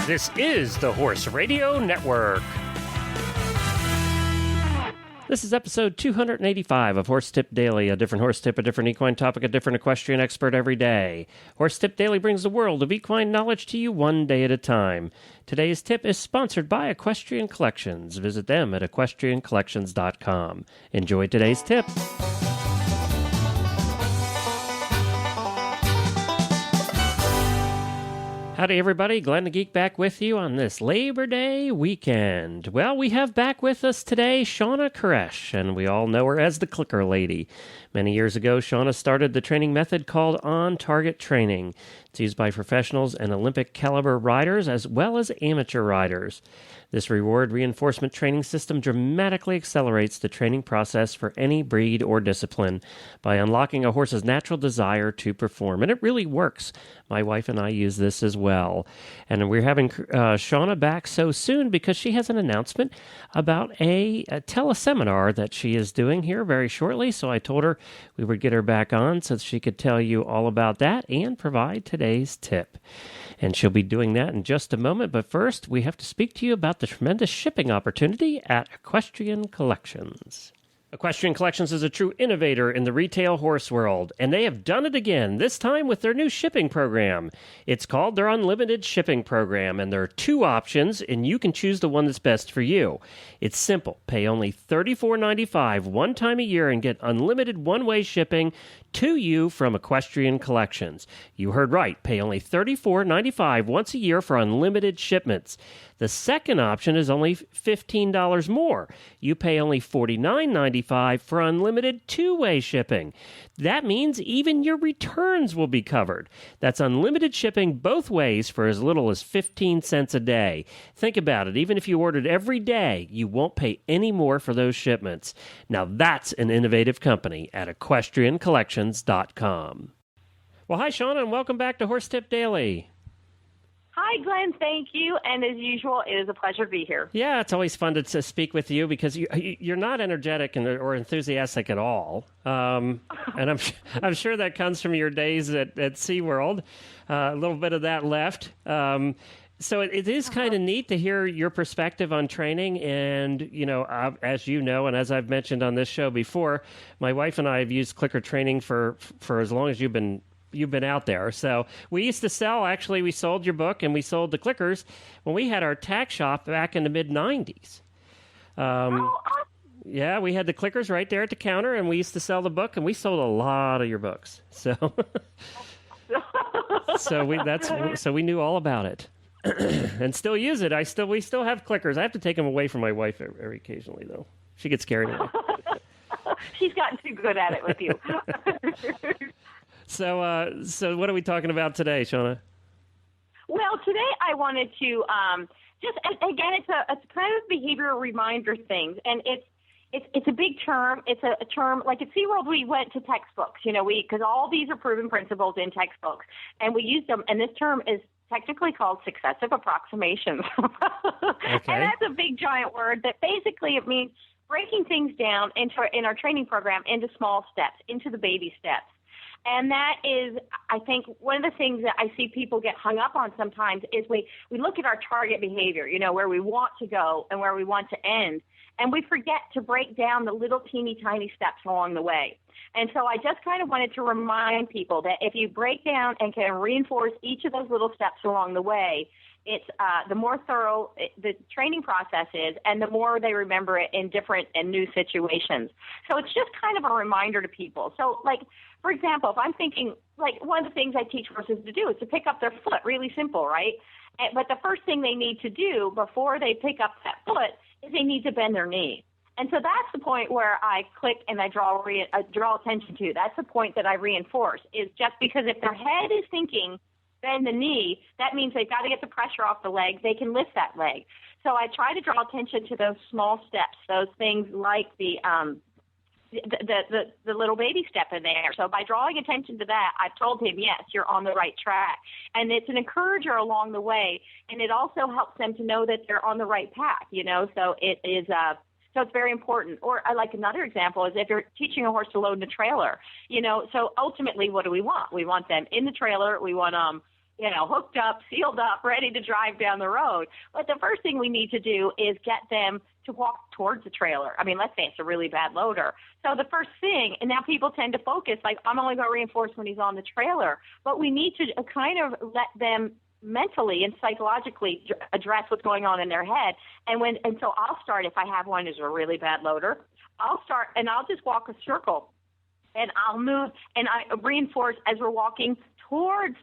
This is the Horse Radio Network. This is episode 285 of Horse Tip Daily, a different horse tip, a different equine topic, a different equestrian expert every day. Horse Tip Daily brings the world of equine knowledge to you one day at a time. Today's tip is sponsored by Equestrian Collections. Visit them at equestriancollections.com. Enjoy today's tip. Howdy, everybody. Glenn the Geek back with you on this Labor Day weekend. Well, we have back with us today Shawna Karrasch, and we all know her as the Clicker Lady. Many years ago, Shawna started the training method called on-target training. It's used by professionals and Olympic-caliber riders as well as amateur riders. This reward reinforcement training system dramatically accelerates the training process for any breed or discipline by unlocking a horse's natural desire to perform. And it really works. My wife and I use this as well. And we're having Shawna back so soon because she has an announcement about a teleseminar that she is doing here very shortly. So I told her we would get her back on so she could tell you all about that and provide today's tip. And she'll be doing that in just a moment. But first, we have to speak to you about the tremendous shipping opportunity at Equestrian Collections. Equestrian Collections is a true innovator in the retail horse world, and they have done it again, this time with their new shipping program. It's called their Unlimited Shipping Program, and there are two options, and you can choose the one that's best for you. It's simple. Pay only $34.95 one time a year and get unlimited one-way shipping to you from Equestrian Collections. You heard right. Pay only $34.95 once a year for unlimited shipments. The second option is only $15 more. You pay only $49.95 for unlimited two-way shipping. That means even your returns will be covered. That's unlimited shipping both ways for as little as 15 cents a day. Think about it. Even if you ordered every day, you won't pay any more for those shipments. Now that's an innovative company at equestriancollections.com. Well, hi, Shawna, and welcome back to Horse Tip Daily. Hi, Glenn. Thank you. And as usual, it is a pleasure to be here. Yeah, it's always fun to speak with you because you're not energetic or enthusiastic at all. And I'm sure that comes from your days at SeaWorld. A little bit of that left. So it is kind of neat to hear your perspective on training. And, you know, as you know, and as I've mentioned on this show before, my wife and I have used clicker training for as long as you've been out there. So we used to sell, actually, we sold your book and we sold the clickers when we had our tack shop back in the mid-90s. Yeah, we had the clickers right there at the counter and we used to sell the book and we sold a lot of your books. So so we knew all about it and still use it. We still have clickers. I have to take them away from my wife every occasionally, though. She gets carried away. She's gotten too good at it with you. So what are we talking about today, Shawna? Well, today I wanted to again, it's a kind of behavioral reminder thing, and it's a big term. It's a term like at SeaWorld we went to textbooks, because all these are proven principles in textbooks, and we used them. And this term is technically called successive approximations. Okay. And that's a big giant word that basically it means breaking things down in our training program into small steps, into the baby steps. And that is, I think, one of the things that I see people get hung up on sometimes is we look at our target behavior, where we want to go and where we want to end, and we forget to break down the little teeny tiny steps along the way. And so I just kind of wanted to remind people that if you break down and can reinforce each of those little steps along the way, it's the more thorough the training process is, and the more they remember it in different and new situations. So it's just kind of a reminder to people. So, like, for example, if I'm thinking, like, one of the things I teach horses to do is to pick up their foot, really simple, right? But the first thing they need to do before they pick up that foot is they need to bend their knee. And so that's the point where I click and I draw attention to. That's the point that I reinforce, is just because if their head is thinking, bend the knee, that means they've got to get the pressure off the leg. They can lift that leg. So I try to draw attention to those small steps, those things like the little baby step in there. So by drawing attention to that, I've told him, yes, you're on the right track. And it's an encourager along the way, and it also helps them to know that they're on the right path, So it is so it's very important. Or I like another example is if you're teaching a horse to load in a trailer, so ultimately what do we want? We want them in the trailer. We want them hooked up, sealed up, ready to drive down the road. But the first thing we need to do is get them to walk towards the trailer. I mean, let's say it's a really bad loader. So the first thing, and now people tend to focus, like, I'm only going to reinforce when he's on the trailer. But we need to kind of let them mentally and psychologically address what's going on in their head. And so I'll start, if I have one who's a really bad loader, I'll start and I'll just walk a circle. And I'll move and I reinforce as we're walking towards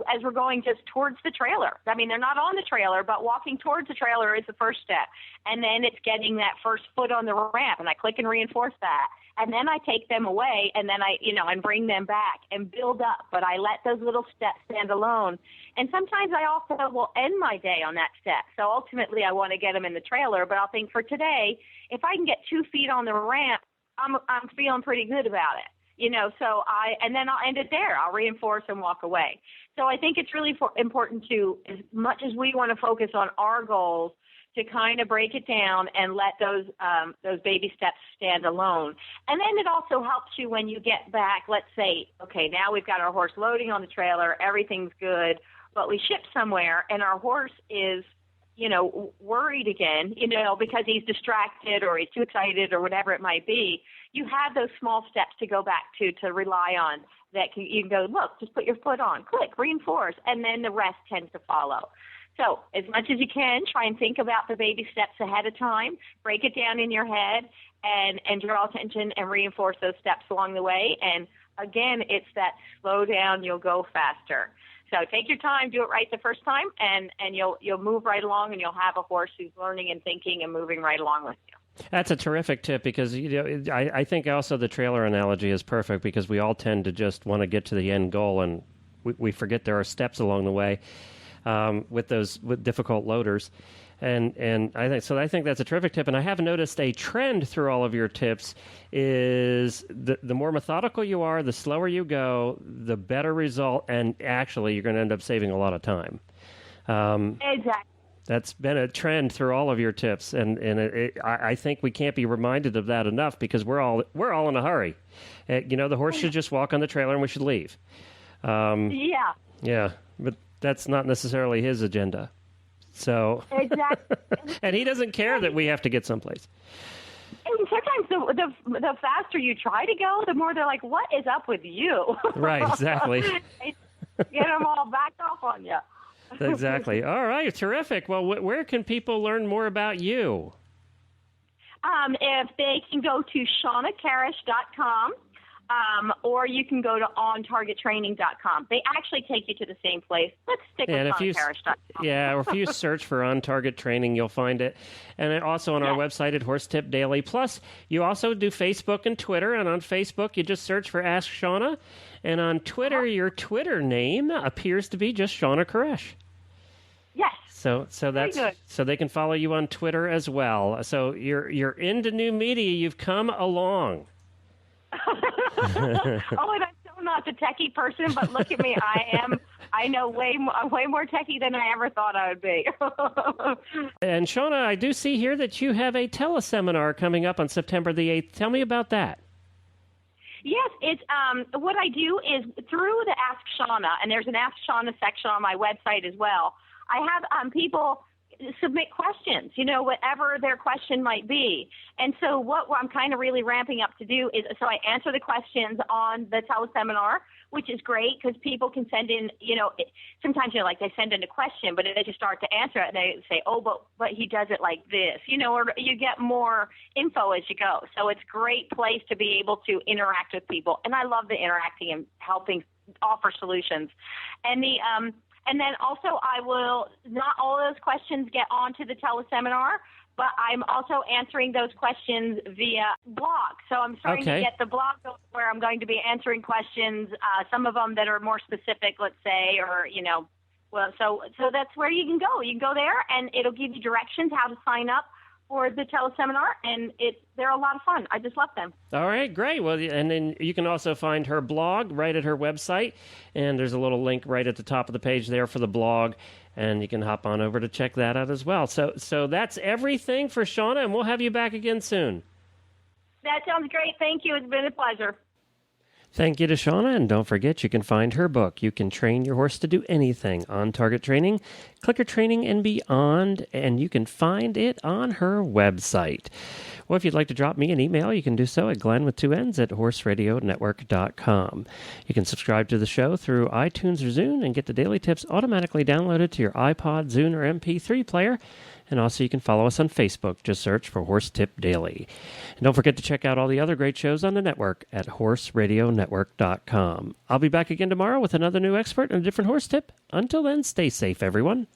as we're going just towards the trailer. I mean, they're not on the trailer, but walking towards the trailer is the first step. And then it's getting that first foot on the ramp, and I click and reinforce that. And then I take them away, and then and bring them back and build up. But I let those little steps stand alone. And sometimes I also will end my day on that step. So ultimately, I want to get them in the trailer, but I'll think for today, if I can get 2 feet on the ramp, I'm feeling pretty good about it. And then I'll end it there. I'll reinforce and walk away. So I think it's really important to, as much as we want to focus on our goals, to kind of break it down and let those baby steps stand alone. And then it also helps you when you get back, let's say, okay, now we've got our horse loading on the trailer, everything's good, but we ship somewhere and our horse is, worried again, because he's distracted or he's too excited or whatever it might be. You have those small steps to go back to rely on that you can go, look, just put your foot on, click, reinforce, and then the rest tends to follow. So as much as you can, try and think about the baby steps ahead of time, break it down in your head, and draw attention and reinforce those steps along the way. And again, it's that slow down, you'll go faster. So take your time, do it right the first time, and you'll move right along, and you'll have a horse who's learning and thinking and moving right along with you. That's a terrific tip because I think also the trailer analogy is perfect because we all tend to just want to get to the end goal, and we forget there are steps along the way with difficult loaders. And I think that's a terrific tip. And I have noticed a trend through all of your tips is the more methodical you are, the slower you go, the better result. And actually, you're going to end up saving a lot of time. Exactly. That's been a trend through all of your tips, and I think we can't be reminded of that enough because we're all in a hurry. The horse should just walk on the trailer and we should leave. Yeah, but that's not necessarily his agenda. So exactly, and he doesn't care that we have to get someplace. And sometimes the faster you try to go, the more they're like, "What is up with you?" Right, exactly. Get them all backed off on you. Exactly. All right, terrific. Well, where can people learn more about you? If they can go to shawnakarrasch.com, or you can go to ontargettraining.com. They actually take you to the same place. Let's stick with shawnakarrasch.com. Yeah, or if you search for On Target Training, you'll find it. And also on our website at Horse Tip Daily. Plus, you also do Facebook and Twitter. And on Facebook, you just search for Ask Shawna. And on Twitter, your Twitter name appears to be just Shawna Karrasch. Yes. So that's good. So they can follow you on Twitter as well. So you're into new media. You've come along. And I'm so not the techie person, but look at me. I know way more techie than I ever thought I would be. And Shawna, I do see here that you have a teleseminar coming up on September the 8th. Tell me about that. Yes, it's what I do is through the Ask Shawna, and there's an Ask Shawna section on my website as well. I have people submit questions, whatever their question might be. And so what I'm kind of really ramping up to do is, so I answer the questions on the teleseminar, which is great because people can send in, sometimes, like they send in a question, but they just start to answer it and they say, oh, but he does it like this, or you get more info as you go. So it's a great place to be able to interact with people. And I love the interacting and helping offer solutions. And then also not all of those questions get onto the teleseminar, but I'm also answering those questions via blog. So I'm starting to get the blog where I'm going to be answering questions, some of them that are more specific, let's say, or, so that's where you can go. You can go there and it'll give you directions how to sign up for the teleseminar, and they're a lot of fun. I just love them. All right, great. Well, and then you can also find her blog right at her website, and there's a little link right at the top of the page there for the blog, and you can hop on over to check that out as well. So that's everything for Shawna, and we'll have you back again soon. That sounds great. Thank you. It's been a pleasure. Thank you to Shawna, and don't forget you can find her book, You Can Train Your Horse to Do Anything, On Target Training, Clicker Training, and Beyond, and you can find it on her website. Well, if you'd like to drop me an email, you can do so at glenn@horseradionetwork.com. You can subscribe to the show through iTunes or Zune and get the daily tips automatically downloaded to your iPod, Zune, or MP3 player. And also you can follow us on Facebook. Just search for Horse Tip Daily. And don't forget to check out all the other great shows on the network at horseradionetwork.com. I'll be back again tomorrow with another new expert and a different horse tip. Until then, stay safe, everyone.